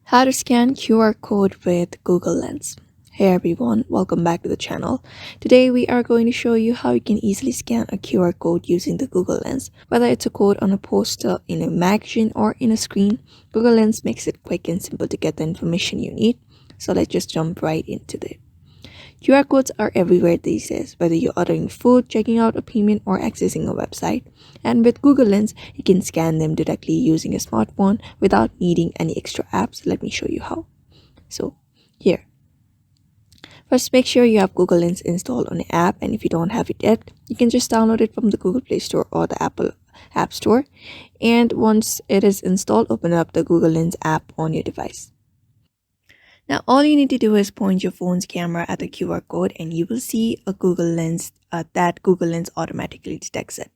How to scan QR code with Google Lens. Hey everyone, welcome back to the channel. Today we are going to show you how you can easily scan a QR code using the Google Lens. Whether it's a code on a poster, in a magazine, or in a screen, Google Lens makes it quick and simple to get the information you need. So let's just jump right into it. QR codes are everywhere these days, whether you're ordering food, checking out a payment, or accessing a website. And with Google Lens, you can scan them directly using a smartphone without needing any extra apps. Let me show you how. So, here. First, make sure you have Google Lens installed on the app, and if you don't have it yet, you can just download it from the Google Play Store or the Apple App Store. And once it is installed, open up the Google Lens app on your device. Now, all you need to do is point your phone's camera at the QR code and you will see a Google Lens that Google Lens automatically detects it.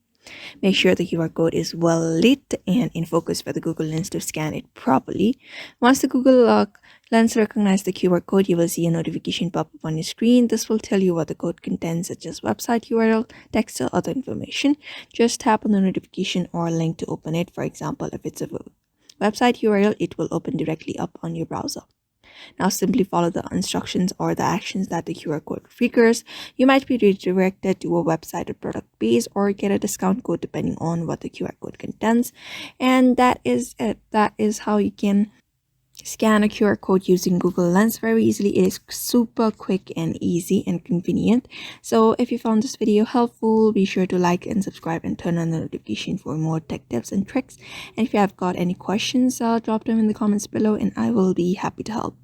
Make sure the QR code is well lit and in focus for the Google Lens to scan it properly. Once the Google Lens recognizes the QR code, you will see a notification pop up on your screen. This will tell you what the code contains, such as website URL, text, or other information. Just tap on the notification or link to open it. For example, if it's a website URL, it will open directly up on your browser. Now simply follow the instructions or the actions that the QR code triggers. You might be redirected to a website or product page or get a discount code depending on what the QR code contains. And that is it. That is how you can scan a QR code using Google Lens very easily. It is super quick and easy and convenient. So if you found this video helpful, be sure to like and subscribe and turn on the notification for more tech tips and tricks. And if you have got any questions, drop them in the comments below and I will be happy to help.